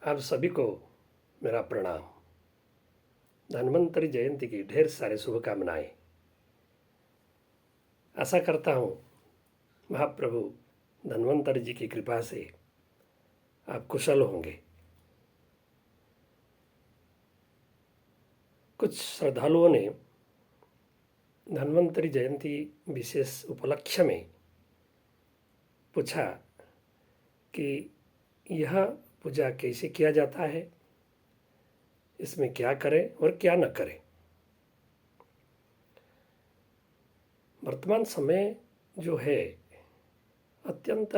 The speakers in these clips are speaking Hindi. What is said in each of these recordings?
आप सभी को मेरा प्रणाम। धन्वंतरि जयंती की ढेर सारी शुभकामनाएं। आशा करता हूँ महाप्रभु धन्वंतरि जी की कृपा से आप कुशल होंगे। कुछ श्रद्धालुओं ने धन्वंतरि जयंती विशेष उपलक्ष्य में पूछा कि यह पूजा कैसे किया जाता है, इसमें क्या करें और क्या न करें। वर्तमान समय जो है अत्यंत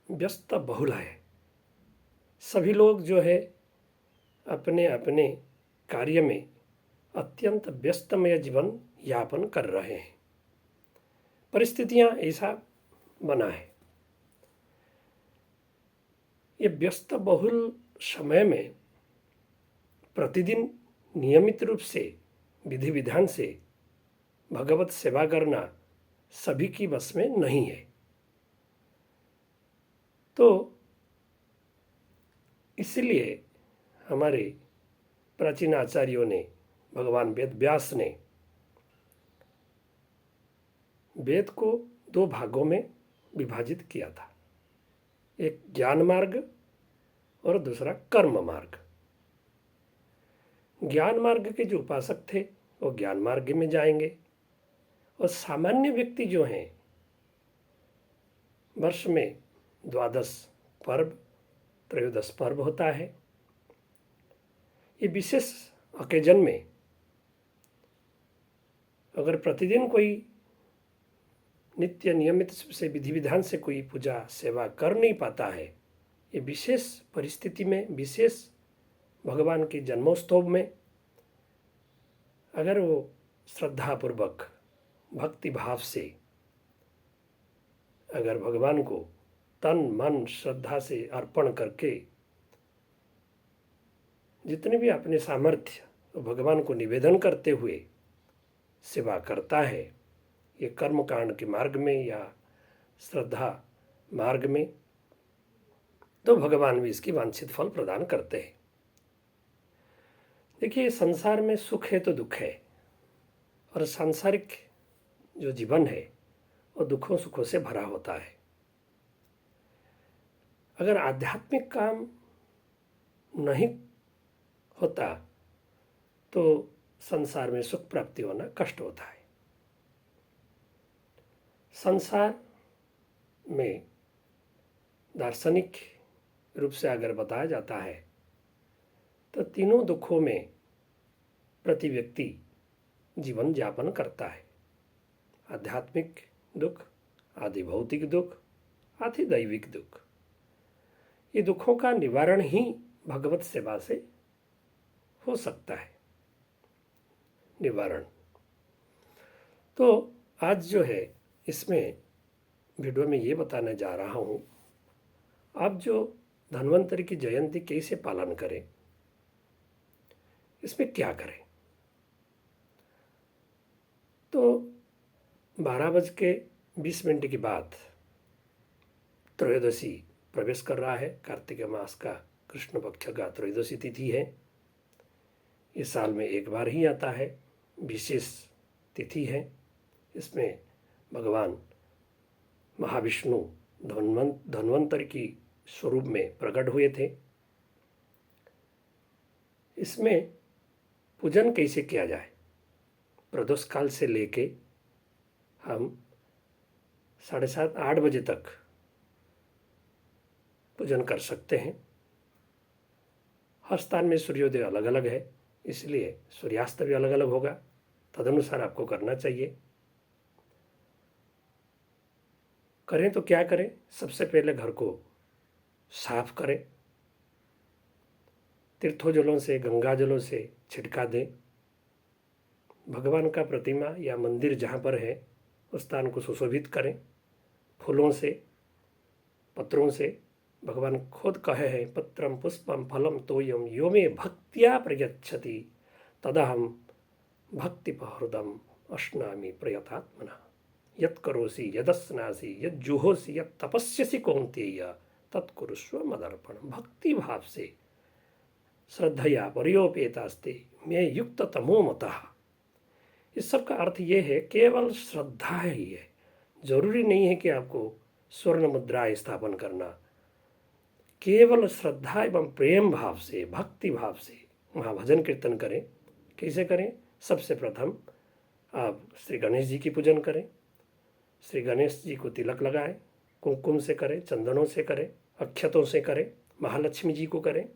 व्यस्त बहुल है। सभी लोग जो है अपने अपने कार्य में अत्यंत व्यस्तमय जीवन यापन कर रहे हैं। परिस्थितियां ऐसा बना है। ये व्यस्त बहुल समय में प्रतिदिन नियमित रूप से विधि विधान से भगवत सेवा करना सभी की बस में नहीं है। तो इसलिए हमारे प्राचीन आचार्यों ने, भगवान वेद व्यास ने वेद को दो भागों में विभाजित किया था। एक ज्ञान मार्ग और दूसरा कर्म मार्ग। ज्ञान मार्ग के जो उपासक थे वो ज्ञान मार्ग में जाएंगे, और सामान्य व्यक्ति जो हैं वर्ष में 12 पर्व, त्रयोदश पर्व होता है। ये विशेष ओकेजन में अगर प्रतिदिन कोई नित्य नियमित से विधि विधान से कोई पूजा सेवा कर नहीं पाता है, ये विशेष परिस्थिति में, विशेष भगवान के जन्मोत्सव में अगर वो श्रद्धापूर्वक भक्ति भाव से अगर भगवान को तन मन श्रद्धा से अर्पण करके जितने भी अपने सामर्थ्य भगवान को निवेदन करते हुए सेवा करता है, ये कर्म कांड के मार्ग में या श्रद्धा मार्ग में, तो भगवान भी इसकी वांछित फल प्रदान करते हैं। देखिए, संसार में सुख है तो दुख है, और सांसारिक जो जीवन है वो दुखों सुखों से भरा होता है। अगर आध्यात्मिक काम नहीं होता तो संसार में सुख प्राप्ति होना कष्ट होता है। संसार में दार्शनिक रूप से अगर बताया जाता है तो तीनों दुखों में प्रति व्यक्ति जीवन यापन करता है। आध्यात्मिक दुख, आदि भौतिक दुख, आदि दैविक दुख। ये दुखों का निवारण ही भगवत सेवा से हो सकता है। निवारण तो आज जो है इसमें वीडियो में ये बताने जा रहा हूँ, आप जो धन्वंतरि की जयंती कैसे पालन करें, इसमें क्या करें। तो 12:20 के बाद त्रयोदशी प्रवेश कर रहा है। कार्तिक मास का कृष्ण पक्ष का त्रयोदशी तिथि है। इस साल में एक बार ही आता है, विशेष तिथि है। इसमें भगवान महाविष्णु धन्वंतरि की स्वरूप में प्रकट हुए थे। इसमें पूजन कैसे किया जाए, प्रदोष काल से लेके हम 7:30-8 बजे तक पूजन कर सकते हैं। हर स्थान में सूर्योदय अलग अलग है, इसलिए सूर्यास्त भी अलग अलग होगा, तदनुसार आपको करना चाहिए। करें तो क्या करें, सबसे पहले घर को साफ करें, तीर्थों जलों से, गंगा जलों से छिड़का दें। भगवान का प्रतिमा या मंदिर जहाँ पर है उस स्थान को सुशोभित करें फूलों से, पत्रों से। भगवान खुद कहे हैं, पत्रम पुष्पम फलम तोयम यो मे भक्त्या प्रयच्छति तदहम भक्तिपहृदम अश्नामि प्रयतात्मना यत्करोसि यदस्नासि यज्जुहोसि यत्तपस्यसि कौन्तेय तत्कुरुष्व मदर्पण। भक्ति भाव से श्रद्धया पर्योपेतास्ते में युक्त तमो मतः। इस सब का अर्थ ये है केवल श्रद्धा ही है। जरूरी नहीं है कि आपको स्वर्ण मुद्रा स्थापन करना। केवल श्रद्धा एवं प्रेम भाव से, भक्ति भाव से वहाँ भजन कीर्तन करें। कैसे करें? सबसे प्रथम आप श्री गणेश जी की पूजन करें। श्री गणेश जी को तिलक लगाएं, कुमकुम से करें, चंदनों से करें, अक्षतों से करें। महालक्ष्मी जी को करें।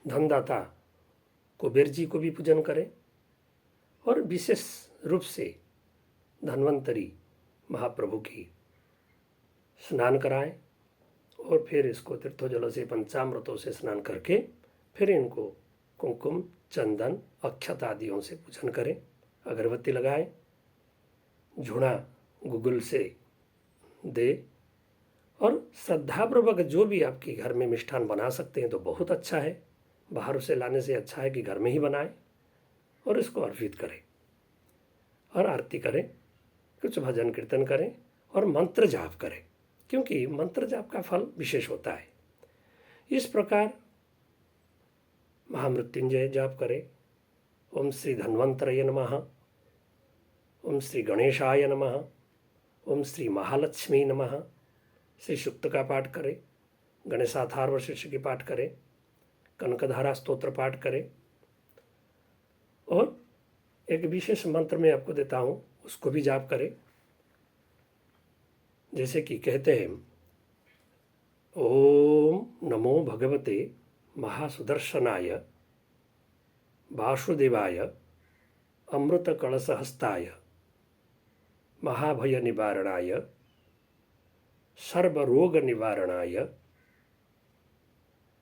धनदाता कुबेर जी को भी पूजन करें। और विशेष रूप से धन्वंतरी महाप्रभु की स्नान कराएं और फिर इसको तीर्थोजलों से, पंचामृतों से स्नान करके फिर इनको कुमकुम, चंदन, अक्षत आदियों से पूजन करें। अगरबत्ती लगाएं, झुणा गुगुल से दे और श्रद्धापूर्वक जो भी आपके घर में मिष्ठान बना सकते हैं तो बहुत अच्छा है। बाहर से लाने से अच्छा है कि घर में ही बनाएं और इसको अर्पित करें और आरती करें, कुछ भजन कीर्तन करें और मंत्र जाप करें, क्योंकि मंत्र जाप का फल विशेष होता है। इस प्रकार महामृत्युंजय जाप करें। ओम श्री धन्वंतरय नमः, ओम श्री गणेशाय नमः, ओम श्री महालक्ष्मी नमः। श्री सूक्त का पाठ करें, गणेशाथर्व शीर्ष की पाठ करें, कनकधारा स्तोत्र पाठ करें और एक विशेष मंत्र मैं आपको देता हूँ, उसको भी जाप करें। जैसे कि कहते हैं, ओम नमो भगवते महासुदर्शनाय वासुदेवाय अमृत कलशहस्ताय महाभय निवारणाय सर्वरोग निवारणाय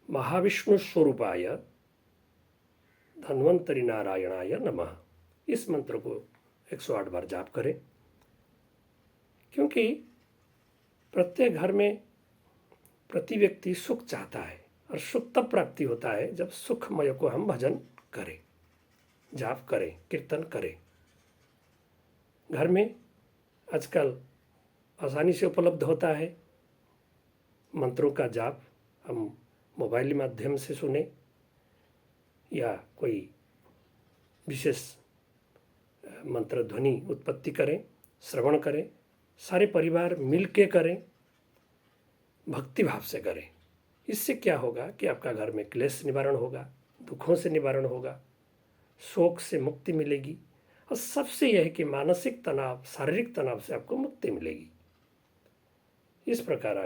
महाविष्णु स्वरूपाय धन्वंतरि नारायणाय नमः। इस मंत्र को 108 बार जाप करें, क्योंकि प्रत्येक घर में प्रति व्यक्ति सुख चाहता है और सुख तब प्राप्ति होता है जब सुखमय को हम भजन करें, जाप करें, कीर्तन करें। घर में आजकल आसानी से उपलब्ध होता है मंत्रों का जाप। हम मोबाइल माध्यम से सुने या कोई विशेष मंत्र ध्वनि उत्पत्ति करें, श्रवण करें, सारे परिवार मिल के करें, भक्ति भाव से करें। इससे क्या होगा कि आपका घर में क्लेश निवारण होगा, दुखों से निवारण होगा, शोक से मुक्ति मिलेगी और सबसे यह है कि मानसिक तनाव, शारीरिक तनाव से आपको मुक्ति मिलेगी। इस प्रकार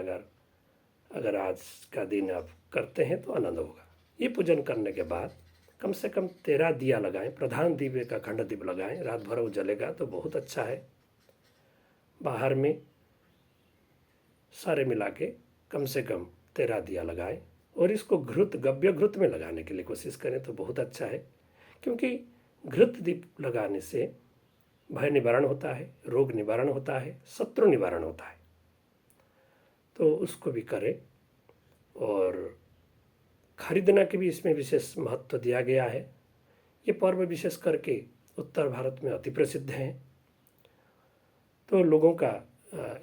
अगर आज का दिन आप करते हैं तो आनंद होगा। ये पूजन करने के बाद कम से कम 13 दिया लगाएं, प्रधान दिव्य का खंड दीप लगाएं, रात भर वो जलेगा तो बहुत अच्छा है। बाहर में सारे मिला के कम से कम 13 दिया लगाएं और इसको घृत, गव्य घृत में लगाने के लिए कोशिश करें तो बहुत अच्छा है, क्योंकि घृत दीप लगाने से भय निवारण होता है, रोग निवारण होता है, शत्रु निवारण होता है। तो उसको भी करें। और खरीदना के भी इसमें विशेष महत्व दिया गया है। ये पर्व विशेष करके उत्तर भारत में अति प्रसिद्ध हैं। तो लोगों का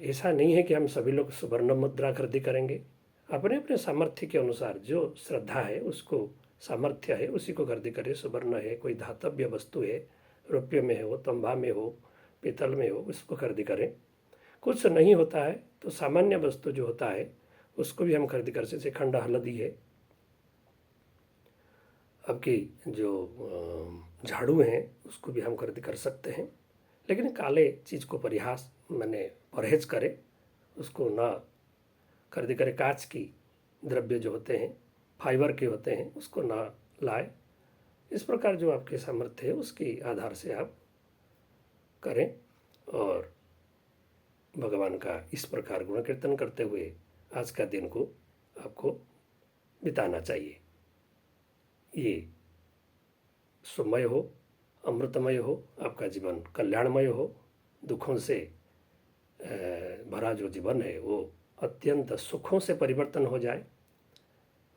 ऐसा नहीं है कि हम सभी लोग सुवर्ण मुद्रा खरीदी करेंगे। अपने अपने सामर्थ्य के अनुसार जो श्रद्धा है, उसको सामर्थ्य है, उसी को खरीदी करें। सुवर्ण है, कोई धातव्य वस्तु है, रुपये में हो, तांबा में हो, पीतल में हो, उसको खरीदी करें। कुछ नहीं होता है तो सामान्य वस्तु जो होता है उसको भी हम खरीदी कर सकते। जैसे खंड हल्दी है, आपकी जो झाड़ू हैं उसको भी हम खरीदी कर सकते हैं। लेकिन काले चीज़ को परहेज करें, उसको ना खरीदी करें। कांच की द्रव्य जो होते हैं, फाइबर के होते हैं, उसको ना लाए। इस प्रकार जो आपके सामर्थ्य है उसके आधार से आप करें और भगवान का इस प्रकार गुण कीर्तन करते हुए आज का दिन को आपको बिताना चाहिए। ये सुमय हो, अमृतमय हो, आपका जीवन कल्याणमय हो, दुखों से भरा जो जीवन है वो अत्यंत सुखों से परिवर्तन हो जाए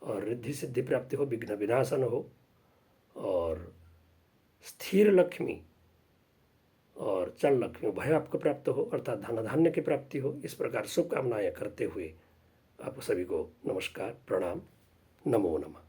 और रिद्धि सिद्धि प्राप्ति हो, विघ्न विनाशन हो और स्थिर लक्ष्मी और चल लक्ष्मी भय आपको प्राप्त हो, अर्थात धन धान्य की प्राप्ति हो। इस प्रकार शुभकामनाएं करते हुए आप सभी को नमस्कार, प्रणाम। नमो नमः।